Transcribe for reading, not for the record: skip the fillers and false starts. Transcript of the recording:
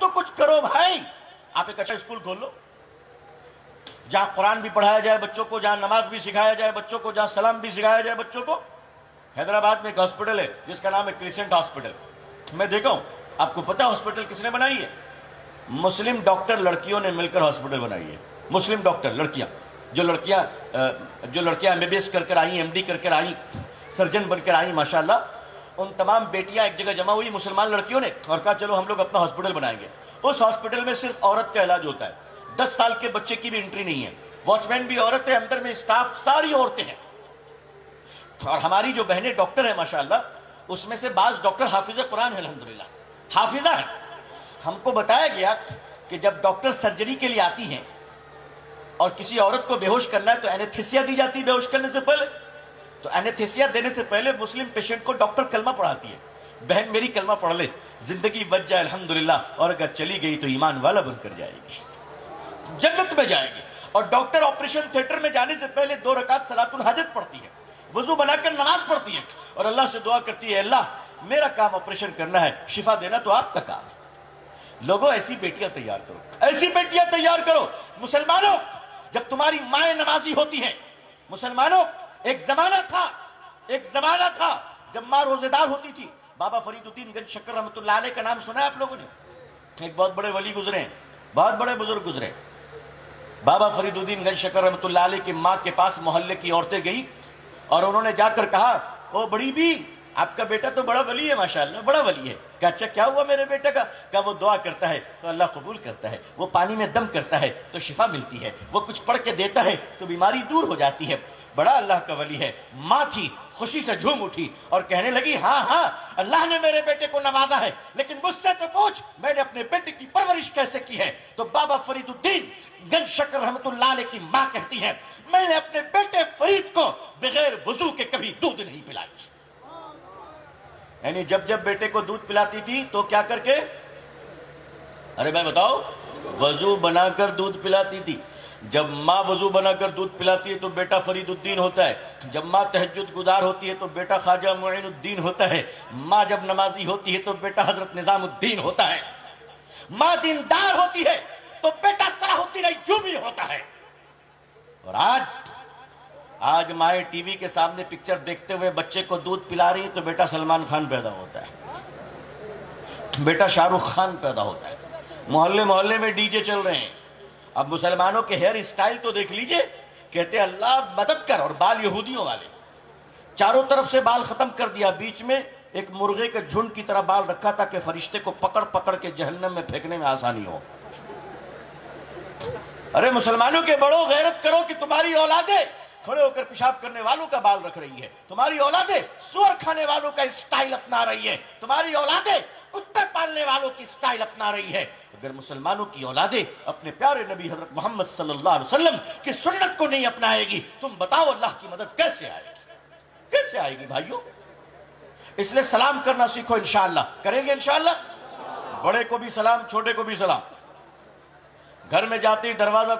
تو کچھ کرو بھائی. آپ ایک اچھا اسکول کھول لو جہاں قرآن بھی پڑھایا جائے بچوں کو, جہاں نماز بھی سکھایا جائے بچوں کو, جہاں سلام بھی سکھایا جائے بچوں کو. حیدرآباد میں ایک ہاسپٹل ہے جس کا نام ہے کریسنٹ ہاسپٹل. میں دیکھا ہوں. آپ کو پتا ہاسپٹل کس نے بنائی ہے؟ مسلم ڈاکٹر لڑکیوں نے مل کر ہاسپٹل بنائی ہے. مسلم ڈاکٹر لڑکیاں, جو لڑکیاں MBBS کر کر آئیں, MD کر کر آئیں, سرجن بن کر آئیں, ماشاءاللہ, ان تمام بیٹیاں ایک جگہ جمع ہوئی مسلمان لڑکیوں نے اور کہا چلو ہم لوگ اپنا ہاسپٹل بنائیں گے. اس ہاسپٹل میں صرف عورت کا علاج ہوتا ہے. 10 سال کے بچے کی بھی انٹری نہیں ہے. واچ مین بھی عورت ہے, اندر میں اسٹاف ساری عورتیں ہیں. اور ہماری جو بہنیں ڈاکٹر ہیں ماشاءاللہ, اس میں سے بعض ڈاکٹر حافظ قرآن ہیں, الحمدللہ حافظہ ہیں. ہم کو بتایا گیا کہ جب ڈاکٹر سرجری کے لیے آتی ہیں اور کسی عورت کو بے ہوش کرنا ہے تو اینیتھیسیا دی جاتی ہے بے ہوش کرنے سے پہلے. تو اینیتھیسیا دینے سے پہلے مسلم پیشنٹ کو ڈاکٹر کلمہ پڑھاتی ہے, بہن میری کلمہ پڑھ لے, زندگی بچ جائے الحمدللہ, اور اگر چلی گئی تو ایمان والا بن کر جائے گی, جنت میں جائے گی. اور ڈاکٹر آپریشن تھیٹر میں جانے سے پہلے 2 رکعت صلاۃ الحاجت پڑھتی ہے, وضو بنا کر نماز پڑھتی ہے اور اللہ سے دعا کرتی ہے, اللہ میرا کام آپریشن کرنا ہے, شفا دینا تو آپ کا کام. لوگوں ایسی بیٹیاں تیار کرو, ایسی بیٹیاں تیار کرو. مسلمانوں, جب تمہاری مائیں نمازی ہوتی ہیں, مسلمانوں ایک زمانہ تھا جب ماں روزے دار ہوتی تھی. بابا فرید الدین گنج شکر رحمۃ اللہ علیہ کا نام سنا ہے آپ لوگوں نے؟ ایک بہت بڑے ولی گزرے ہیں, بہت بڑے بزرگ گزرے. بابا فرید الدین گنج شکر رحمۃ اللہ علیہ کی ماں کے پاس محلے کی عورتیں گئی اور انہوں نے جا کر کہا, او بڑی بھی, آپ کا بیٹا تو بڑا ولی ہے ماشاءاللہ, بڑا ولی ہے. کہا اچھا کیا ہوا میرے بیٹے کا؟ کہا وہ دعا کرتا ہے تو اللہ قبول کرتا ہے, وہ پانی میں دم کرتا ہے تو شفا ملتی ہے, وہ کچھ پڑھ کے دیتا ہے تو بیماری دور ہو جاتی ہے, بڑا اللہ کا ولی ہے. ماں تھی خوشی سے جھوم اٹھی اور کہنے لگی, ہاں اللہ نے میرے بیٹے کو نوازا ہے, لیکن مجھ سے تو پوچھ میں نے اپنے بیٹے کی پرورش کیسے کی ہے. تو بابا فرید الدین گنج شکر رحمۃ اللہ علیہ کی ماں کہتی ہے, میں نے اپنے بیٹے فرید کو بغیر وضو کے کبھی دودھ نہیں پلائی. یعنی جب بیٹے کو دودھ پلاتی تھی تو کیا کر کے؟ ارے بھائی بتاؤ, وضو بنا کر دودھ پلاتی تھی. جب ماں وضو بنا کر دودھ پلاتی ہے تو بیٹا فرید الدین ہوتا ہے. جب ماں تہجد گزار ہوتی ہے تو بیٹا خواجہ معین الدین ہوتا ہے. ماں جب نمازی ہوتی ہے تو بیٹا حضرت نظام الدین ہوتا ہے. ماں دیندار ہوتی ہے تو بیٹا صلاح الدین ایوبی ہوتا ہے. اور آج مائیں ٹی وی کے سامنے پکچر دیکھتے ہوئے بچے کو دودھ پلا رہی ہے تو بیٹا سلمان خان پیدا ہوتا ہے, بیٹا شاہ رخ خان پیدا ہوتا ہے. محلے میں ڈی جے چل رہے ہیں. اب مسلمانوں کے ہیئر اسٹائل تو دیکھ لیجئے, کہتے اللہ مدد کر, اور بال یہودیوں والے, چاروں طرف سے بال ختم کر دیا, بیچ میں ایک مرغے کے جھنڈ کی طرح بال رکھا تھا کہ فرشتے کو پکڑ کے جہنم میں پھینکنے میں آسانی ہو. ارے مسلمانوں کے بڑوں, غیرت کرو کہ تمہاری اولادیں کھڑے ہو کر پیشاب کرنے والوں کا بال رکھ رہی ہے, تمہاری اولادیں سور کھانے والوں کا اسٹائل اپنا رہی ہے, تمہاری اولادیں کتے پالنے والوں کی اسٹائل اپنا رہی ہے. اگر مسلمانوں کی اولادیں اپنے پیارے نبی حضرت محمد صلی اللہ علیہ وسلم کی سنت کو نہیں اپنائے گی, تم بتاؤ اللہ کی مدد کیسے آئے گی؟ کیسے آئے گی بھائیوں؟ اس لیے سلام کرنا سیکھو, انشاءاللہ کریں گے انشاءاللہ. بڑے کو بھی سلام, چھوٹے کو بھی سلام. گھر میں جاتے ہی دروازہ